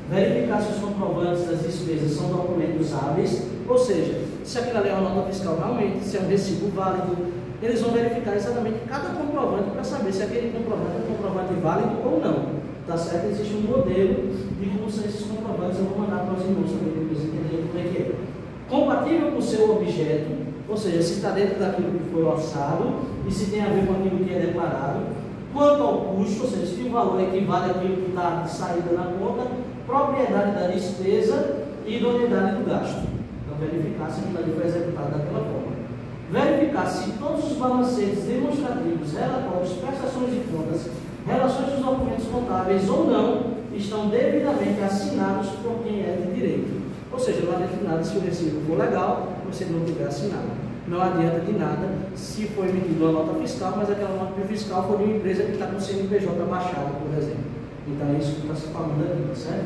Verificar se os comprovantes das despesas são documentos hábeis, ou seja, se aquilo ali é uma nota fiscal realmente, se é um recibo válido. Eles vão verificar exatamente cada comprovante para saber se aquele comprovante é um comprovante válido ou não. Tá certo? Existe um modelo de como são esses comprovantes. Eu vou mandar para os irmãos também depois entenderem como é que é. Compatível com o seu objeto, ou seja, se está dentro daquilo que foi orçado e se tem a ver com aquilo que é declarado. Quanto ao custo, ou seja, se o valor equivale àquilo que está de saída na conta, propriedade da despesa e idoneidade do gasto. Então, verificar se aquilo ali foi executado daquela forma. Verificar se todos os balancetes demonstrativos, relatórios, prestações de contas, relações dos documentos contábeis ou não estão devidamente assinados por quem é de direito. Ou seja, não adianta de nada se o recibo for legal, você não tiver assinado. Não adianta de nada se for emitida uma nota fiscal, mas aquela nota fiscal for de uma empresa que está com o CNPJ baixado, por exemplo. Então é isso que está se falando aqui, tá certo?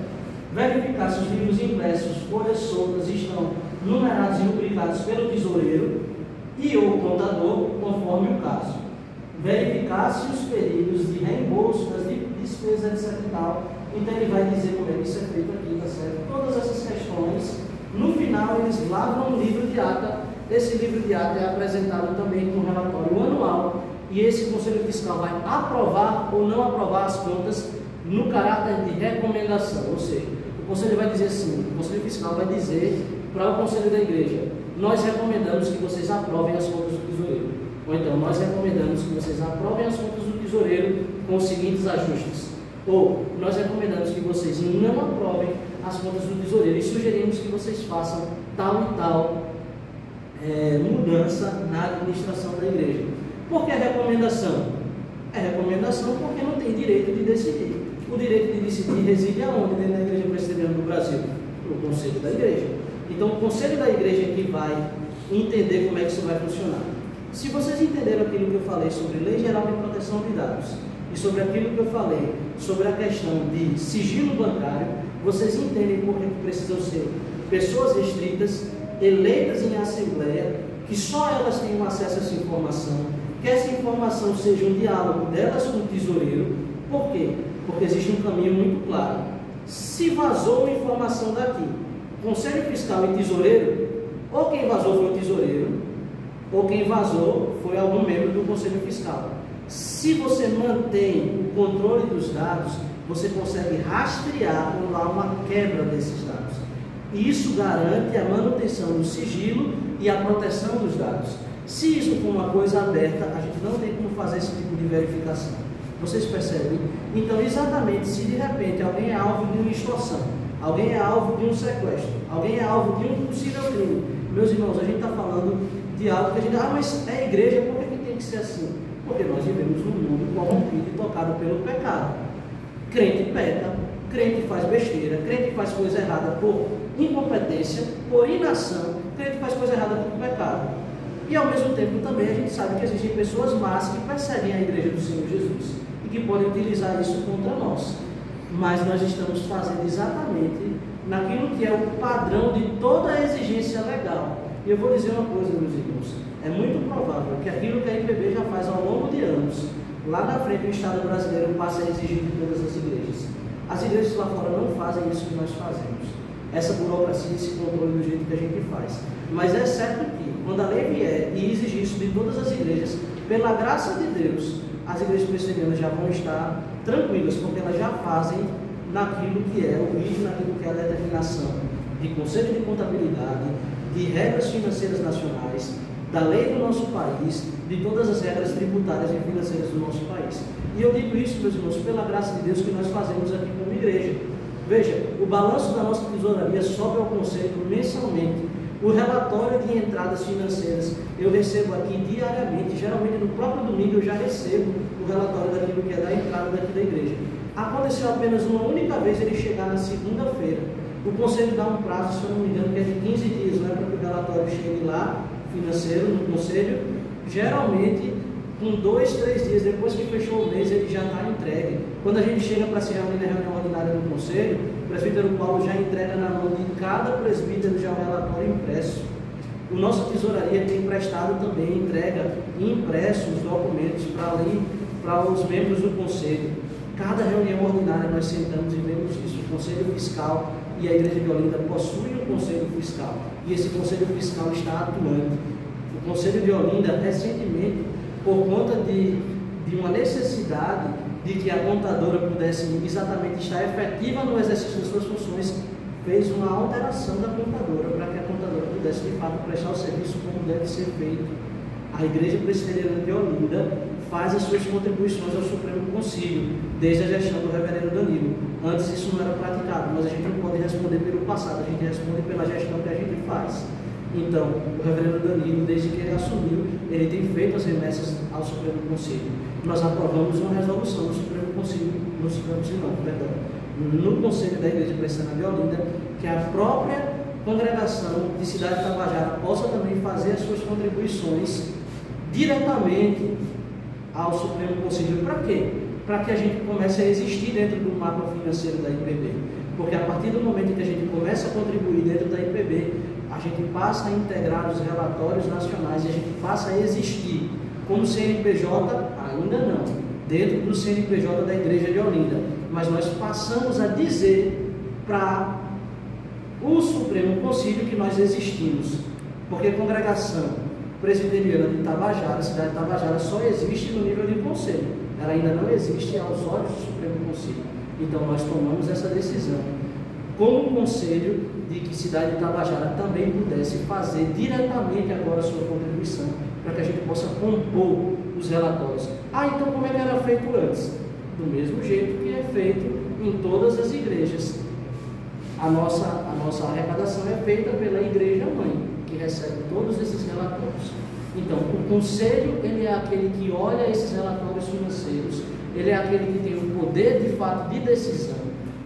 Verificar se os livros impressos, folhas soltas, estão numerados e rubricados pelo tesoureiro e ou contador, conforme o caso. Verificar se os períodos de reembolso das despesas, etc. e tal. Então ele vai dizer como é que isso é feito aqui, tá certo? Todas essas questões, no final eles lavram um livro de ata. Esse livro de ata é apresentado também com um relatório anual e esse Conselho Fiscal vai aprovar ou não aprovar as contas no caráter de recomendação. Ou seja, o Conselho vai dizer assim, o Conselho Fiscal vai dizer para o Conselho da Igreja: nós recomendamos que vocês aprovem as contas do tesoureiro. Ou então, nós recomendamos que vocês aprovem as contas do tesoureiro com os seguintes ajustes. Ou, nós recomendamos que vocês não aprovem as contas do tesoureiro e sugerimos que vocês façam tal e tal mudança na administração da igreja. Por que recomendação? É recomendação porque não tem direito de decidir. O direito de decidir reside aonde? Dentro da Igreja Presbiteriana do Brasil? No Conselho da Igreja. Então, o Conselho da Igreja é que vai entender como é que isso vai funcionar. Se vocês entenderam aquilo que eu falei sobre Lei Geral de Proteção de Dados e sobre aquilo que eu falei sobre a questão de sigilo bancário, vocês entendem por que precisam ser pessoas restritas, eleitas em assembleia, que só elas tenham acesso a essa informação, que essa informação seja um diálogo delas com o tesoureiro. Por quê? Porque existe um caminho muito claro. Se vazou uma informação daqui, Conselho Fiscal e tesoureiro, ou quem vazou foi o tesoureiro, ou quem vazou foi algum membro do Conselho Fiscal. Se você mantém o controle dos dados, você consegue rastrear quando há uma quebra desses dados. E isso garante a manutenção do sigilo e a proteção dos dados. Se isso for uma coisa aberta, a gente não tem como fazer esse tipo de verificação. Vocês percebem? Então, exatamente, se de repente alguém é alvo de uma extorsão, alguém é alvo de um sequestro, alguém é alvo de um possível crime, meus irmãos, a gente está falando de algo que a gente... mas é igreja, por que tem que ser assim? Porque nós vivemos num mundo corrompido e tocado pelo pecado. Crente peca, crente faz besteira, crente faz coisa errada por incompetência, por inação, crente faz coisa errada por pecado. E ao mesmo tempo também a gente sabe que existem pessoas más que perseguem a igreja do Senhor Jesus e que podem utilizar isso contra nós. Mas nós estamos fazendo exatamente naquilo que é o padrão de toda a exigência legal. E eu vou dizer uma coisa, meus irmãos, é muito provável que aquilo que a IPB já faz ao longo de anos, lá na frente o Estado brasileiro passe a exigir de todas as igrejas. As igrejas lá fora não fazem isso que nós fazemos, essa burocracia, esse controle do jeito que a gente faz. Mas é certo que, quando a lei vier e exigir isso de todas as igrejas, pela graça de Deus, as igrejas presbiterianas já vão estar tranquilas, porque elas já fazem naquilo que é o ritmo, naquilo que é a determinação de conselho de contabilidade, de regras financeiras nacionais, da lei do nosso país, de todas as regras tributárias e financeiras do nosso país. E eu digo isso, meus irmãos, pela graça de Deus que nós fazemos aqui como igreja. Veja, o balanço da nossa tesouraria sobe ao conselho mensalmente. O relatório de entradas financeiras eu recebo aqui diariamente, geralmente no próprio domingo eu já recebo o relatório daquilo que é da entrada daqui da igreja. Aconteceu apenas uma única vez ele chegar na segunda-feira. O conselho dá um prazo, se eu não me engano, que é de 15 dias, não é, para que o relatório chegue lá, financeiro, no conselho. Geralmente, com 2, 3 dias depois que fechou o mês, ele já está entregue. Quando a gente chega para se reunir na reunião ordinária do conselho, o presbítero Paulo já entrega na mão de cada presbítero já o relatório impresso. O nosso tesouraria tem emprestado também, entrega impresso os documentos para os membros do conselho. Cada reunião ordinária nós sentamos e vemos isso. O Conselho Fiscal e a Igreja de Olinda possuem um Conselho Fiscal, e esse Conselho Fiscal está atuando. O Conselho de Olinda, recentemente, por conta de uma necessidade de que a contadora pudesse exatamente estar efetiva no exercício das suas funções, fez uma alteração da contadora, para que a contadora pudesse, de fato, prestar o serviço como deve ser feito. A Igreja Presbiteriana de Olinda faz as suas contribuições ao Supremo Concílio, desde a gestão do reverendo Danilo. Antes isso não era praticado, mas a gente não pode responder pelo passado, a gente responde pela gestão que a gente faz. Então, o reverendo Danilo, desde que ele assumiu, ele tem feito as remessas ao Supremo Concílio. Nós aprovamos uma resolução no Supremo Concílio, no Conselho da Igreja Presbiteriana de Olinda, que a própria congregação de Cidade Tabajara possa também fazer as suas contribuições diretamente ao Supremo Concílio. Para quê? Para que a gente comece a existir dentro do mapa financeiro da IPB. Porque a partir do momento que a gente começa a contribuir dentro da IPB, a gente passa a integrar os relatórios nacionais e a gente passa a existir como CNPJ, ainda não, dentro do CNPJ da Igreja de Olinda. Mas nós passamos a dizer para o Supremo Concílio que nós existimos. Porque congregação presbiteriana de Tabajara, a cidade de Tabajara, só existe no nível de conselho. Ela ainda não existe aos olhos do Supremo Conselho. Então nós tomamos essa decisão como conselho de que a cidade de Tabajara também pudesse fazer diretamente agora a sua contribuição, para que a gente possa compor os relatórios. Então como é que era feito antes? Do mesmo jeito que é feito em todas as igrejas. A nossa arrecadação é feita pela igreja mãe, que recebe todos esses relatórios. Então, o conselho, ele é aquele que olha esses relatórios financeiros, ele é aquele que tem o poder, de fato, de decisão.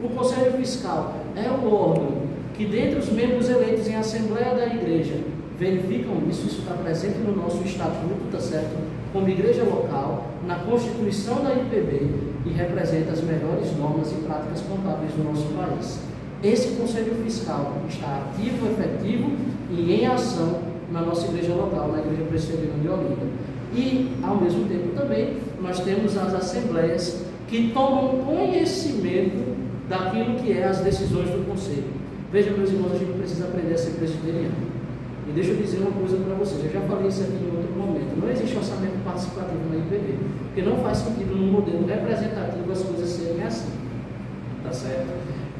O conselho fiscal é o órgão que, dentre os membros eleitos em assembleia da igreja, verificam isso está presente no nosso estatuto, tá certo? Como igreja local, na Constituição da IPB, e representa as melhores normas e práticas contábeis do nosso país. Esse conselho fiscal está ativo, efetivo e em ação na nossa igreja local, na Igreja Presbiteriana de Olinda. E, ao mesmo tempo também, nós temos as assembleias que tomam conhecimento daquilo que é as decisões do conselho. Veja, meus irmãos, a gente precisa aprender a ser presbiteriano. E deixa eu dizer uma coisa para vocês, eu já falei isso aqui em outro momento, não existe orçamento participativo na IPB, porque não faz sentido no modelo representativo as coisas serem assim, tá certo?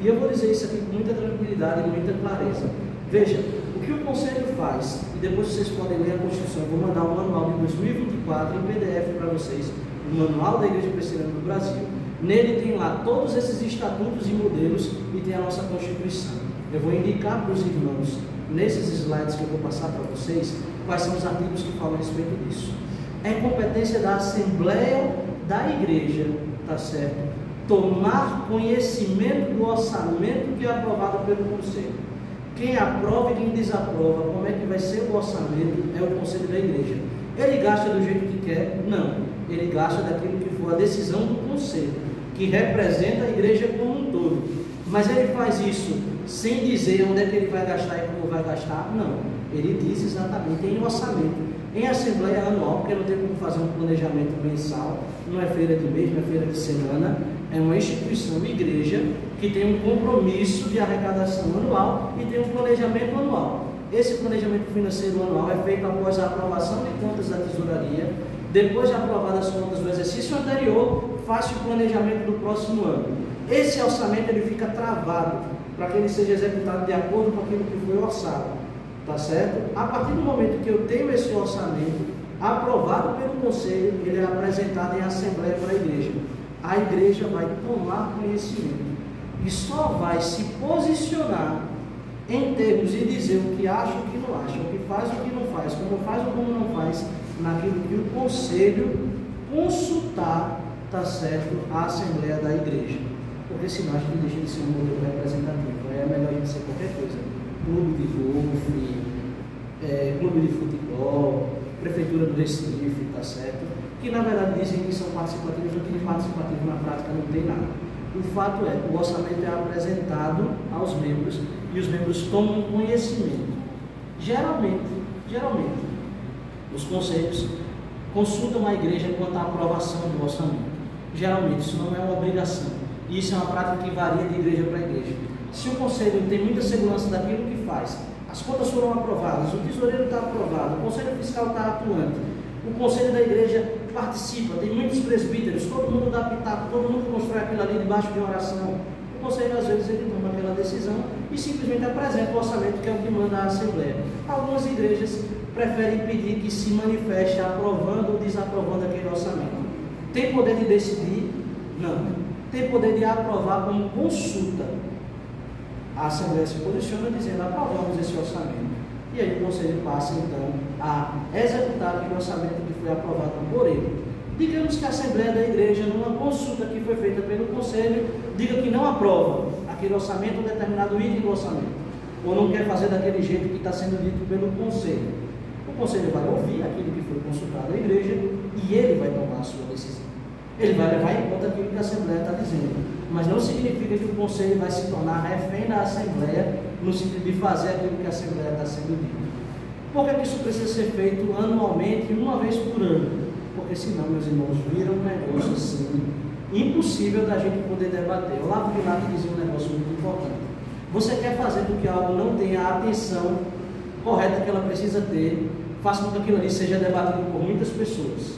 E eu vou dizer isso aqui com muita tranquilidade e muita clareza. Veja, o que o Conselho faz, e depois vocês podem ler a Constituição, eu vou mandar um manual de 2024 em PDF para vocês, o Manual da Igreja Presbiteriana do Brasil. Nele tem lá todos esses estatutos e modelos e tem a nossa Constituição. Eu vou indicar para os irmãos, nesses slides que eu vou passar para vocês, quais são os artigos que falam a respeito disso. É competência da Assembleia da Igreja, tá certo? Tomar conhecimento do orçamento que é aprovado pelo Conselho. Quem aprova e quem desaprova, como é que vai ser o orçamento, é o Conselho da Igreja. Ele gasta do jeito que quer? Não. Ele gasta daquilo que for a decisão do Conselho, que representa a Igreja como um todo. Mas ele faz isso sem dizer onde é que ele vai gastar e como vai gastar? Não. Ele diz exatamente em orçamento. Em assembleia anual, porque não tem como fazer um planejamento mensal, não é feira de mês, não é feira de semana, é uma instituição, igreja, que tem um compromisso de arrecadação anual e tem um planejamento anual. Esse planejamento financeiro anual é feito após a aprovação de contas da tesouraria, depois de aprovadas as contas do exercício anterior, faz-se o planejamento do próximo ano. Esse orçamento ele fica travado para que ele seja executado de acordo com aquilo que foi orçado. Tá certo? A partir do momento que eu tenho esse orçamento aprovado pelo Conselho, ele é apresentado em assembleia para a igreja. A igreja vai tomar conhecimento e só vai se posicionar em termos de dizer o que acha e o que não acha, o que faz e o que não faz, como faz ou como não faz, naquilo que o Conselho consultar, tá certo, a assembleia da igreja. Porque senão a gente deixa de ser um modelo representativo. É melhor a gente ser qualquer coisa. Clube de golfe, clube de futebol, Prefeitura do Recife, tá certo? Que na verdade dizem que são participativos, mas que de participativo na prática não tem nada. O fato é que o orçamento é apresentado aos membros e os membros tomam conhecimento. Geralmente, os conselhos consultam a igreja quanto à aprovação do orçamento. Geralmente, isso não é uma obrigação. E isso é uma prática que varia de igreja para igreja. Se o conselho tem muita segurança daquilo que faz, as contas foram aprovadas, o tesoureiro está aprovado, o conselho fiscal está atuante, o conselho da igreja participa, tem muitos presbíteros, todo mundo dá pitaco, todo mundo constrói aquilo ali debaixo de oração. O conselho, às vezes, ele toma aquela decisão e simplesmente apresenta o orçamento, que é o que manda a Assembleia. Algumas igrejas preferem pedir que se manifeste aprovando ou desaprovando aquele orçamento. Tem poder de decidir? Não. Tem poder de aprovar como consulta. A Assembleia se posiciona dizendo: aprovamos esse orçamento. E aí o Conselho passa então a executar aquele orçamento que foi aprovado por ele. Digamos que a Assembleia da Igreja, numa consulta que foi feita pelo Conselho, diga que não aprova aquele orçamento ou determinado item do orçamento, ou não quer fazer daquele jeito que está sendo dito pelo Conselho. O Conselho vai ouvir aquilo que foi consultado à Igreja e ele vai tomar a sua decisão. Ele vai levar em conta aquilo que a Assembleia está dizendo, mas não significa que o Conselho vai se tornar refém da Assembleia no sentido de fazer aquilo que a Assembleia está sendo dita. Por que isso precisa ser feito anualmente, uma vez por ano? Porque senão, meus irmãos, vira um negócio assim, impossível da gente poder debater. O Olavo de Nato dizia um negócio muito importante. Você quer fazer com que algo não tenha a atenção correta que ela precisa ter, faça com que aquilo ali seja debatido por muitas pessoas.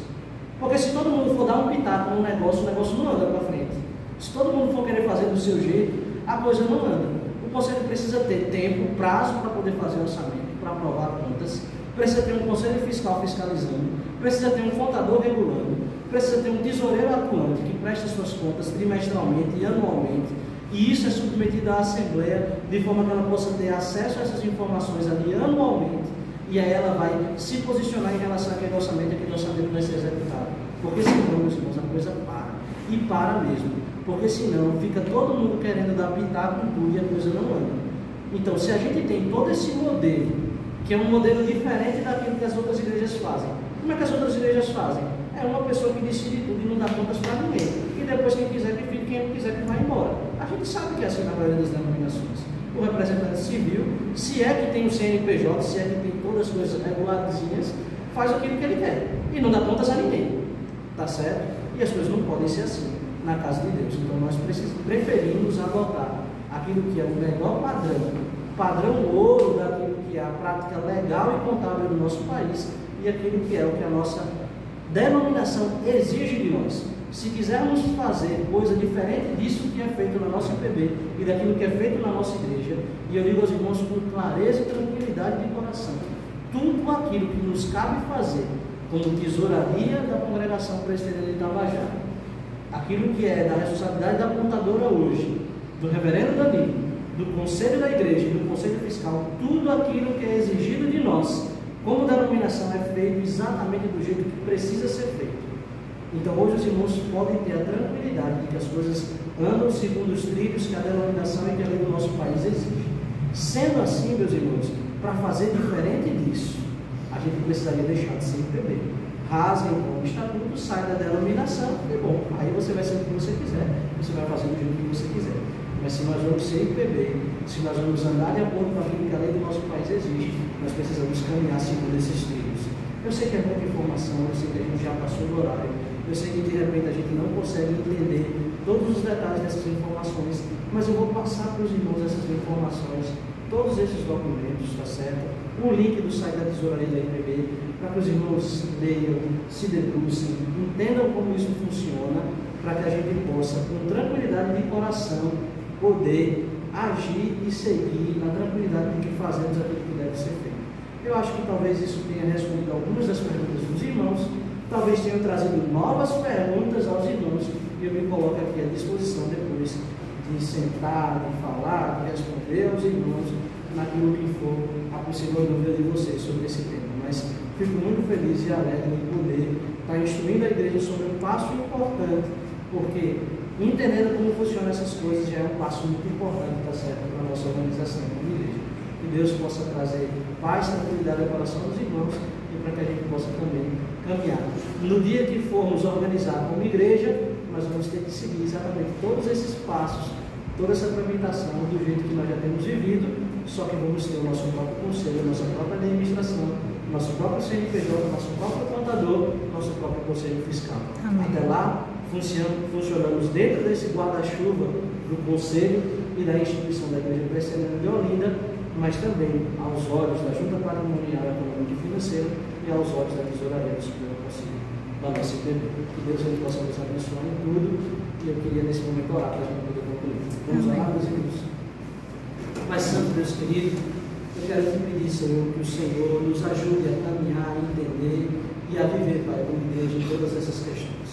Porque se todo mundo for dar um pitaco no negócio, o negócio não anda para frente. Se todo mundo for querer fazer do seu jeito, a coisa não anda. O conselho precisa ter tempo, prazo para poder fazer orçamento, para aprovar contas, precisa ter um conselho fiscal fiscalizando, precisa ter um contador regulando, precisa ter um tesoureiro atuante que presta suas contas trimestralmente e anualmente, e isso é submetido à Assembleia de forma que ela possa ter acesso a essas informações ali anualmente, e aí ela vai se posicionar em relação àquele orçamento e aquele orçamento vai ser executado. Porque senão, meus irmãos, a coisa para. E para mesmo. Porque senão fica todo mundo querendo dar pitaco em tudo e a coisa não anda. Então, se a gente tem todo esse modelo, que é um modelo diferente daquilo que as outras igrejas fazem. Como é que as outras igrejas fazem? É uma pessoa que decide tudo e não dá contas para ninguém. E depois quem quiser que fique, quem quiser que vá embora. A gente sabe que é assim na maioria das denominações. O representante civil, se é que tem o CNPJ, se é que tem todas as coisas regularzinhas, faz aquilo que ele quer. E não dá contas a ninguém. Tá certo? E as coisas não podem ser assim na casa de Deus. Então nós preferimos adotar aquilo que é o melhor padrão ouro daquilo que é a prática legal e contábil do nosso país e aquilo que é o que a nossa denominação exige de nós. Se quisermos fazer coisa diferente disso que é feito na nossa IPB e daquilo que é feito na nossa igreja, e eu digo aos irmãos com clareza e tranquilidade de coração, tudo aquilo que nos cabe fazer como tesouraria da congregação presbiteriana de Itabajara, aquilo que é da responsabilidade da contadora hoje, do reverendo Danilo, do conselho da igreja e do conselho fiscal, tudo aquilo que é exigido de nós como denominação é feito exatamente do jeito que precisa ser feito. Então hoje os irmãos podem ter a tranquilidade de que as coisas andam segundo os trilhos que a denominação e que a lei do nosso país exige. Sendo assim, meus irmãos, para fazer diferente disso, a gente precisaria deixar de ser IPB. Rasga então o estatuto, sai da denominação e bom, aí você vai ser o que você quiser, você vai fazer do jeito que você quiser. Mas se nós vamos ser IPB, se nós vamos andar de acordo com aquilo que a lei do nosso país exige, nós precisamos caminhar segundo esses trilhos. Eu sei que é muita informação, eu sei que a gente já passou do horário, eu sei que de repente a gente não consegue entender todos os detalhes dessas informações, mas eu vou passar para os irmãos essas informações, todos esses documentos, tá certo? O link do site da Tesouraria da IPB, para que os irmãos leiam, se debrucem, entendam como isso funciona, para que a gente possa, com tranquilidade de coração, poder agir e seguir na tranquilidade de que fazemos aquilo que deve ser feito. Eu acho que talvez isso tenha respondido algumas das perguntas dos irmãos, talvez tenha trazido novas perguntas aos irmãos, e eu me coloco aqui à disposição depois de sentar, de falar, de responder aos irmãos naquilo que for a possível dúvida de vocês sobre esse tema. Mas fico muito feliz e alegre de poder estar instruindo a igreja sobre um passo importante, porque entendendo como funcionam essas coisas já é um passo muito importante, tá certo, para a nossa organização como igreja. Que Deus possa trazer paz, tranquilidade ao coração dos irmãos e para que a gente possa também caminhar. No dia que formos organizar como igreja, nós vamos ter que seguir exatamente todos esses passos, toda essa tramitação do jeito que nós já temos vivido, só que vamos ter o nosso próprio conselho, a nossa própria administração, nosso próprio CNPJ, nosso próprio contador, nosso próprio conselho fiscal. Amém. Até lá, funcionamos dentro desse guarda-chuva do conselho e da instituição da Igreja Presbiteriana de Olinda, mas também aos olhos da Junta Patrimonial, Econômica e Financeira e aos olhos da Tesouraria do Supremo Conselho da nossa IPB. Que Deus ele possa nos abençoar em tudo, e eu queria nesse momento orar para a gente poder concluir. Vamos orar, meus irmãos. Pai Santo, Deus querido, eu quero te pedir, Senhor, que o Senhor nos ajude a caminhar, a entender e a viver, Pai, como igreja, em todas essas questões.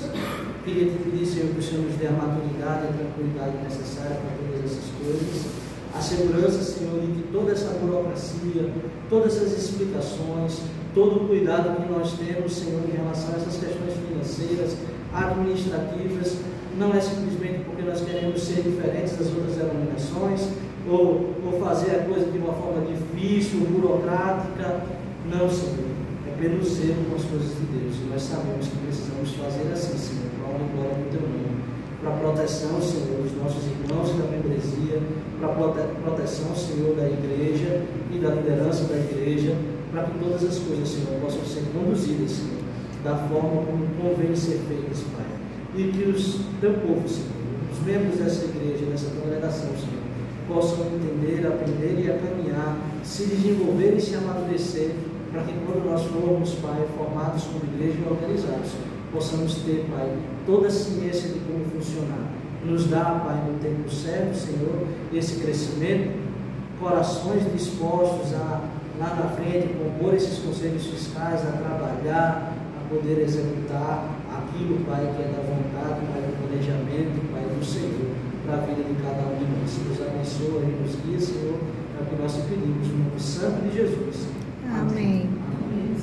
Queria te pedir, Senhor, que o Senhor nos dê a maturidade e a tranquilidade necessária para todas essas coisas, a segurança, Senhor, de que toda essa burocracia, todas essas explicações, todo o cuidado que nós temos, Senhor, em relação a essas questões financeiras, administrativas, não é simplesmente porque nós queremos ser diferentes das outras denominações, ou fazer a coisa de uma forma difícil, burocrática. Não, Senhor, é pelo zelo com as coisas de Deus, e nós sabemos que precisamos fazer assim, Senhor, para a honra e glória do Teu nome, para a proteção, Senhor, dos nossos irmãos e da membresia, para a proteção, Senhor, da igreja e da liderança da igreja, para que todas as coisas, Senhor, possam ser conduzidas, Senhor, da forma como convém ser feitas, Pai. E que o Teu povo, Senhor, os membros dessa igreja, dessa congregação, Senhor, possam entender, aprender e a caminhar, se desenvolver e se amadurecer para que quando nós formos, Pai, formados como igreja e organizados, possamos ter, Pai, toda a ciência de como funcionar. Nos dá, Pai, no tempo certo, Senhor, esse crescimento, corações dispostos a, lá na frente, compor esses conselhos fiscais, a trabalhar, a poder executar aquilo, Pai, que é da vontade, Pai, do planejamento, Pai, do Senhor, para a vida de cada um de nós. Nos abençoe e nos guie, Senhor, é o que nós te pedimos, no nome santo de Jesus. Amém. Amém.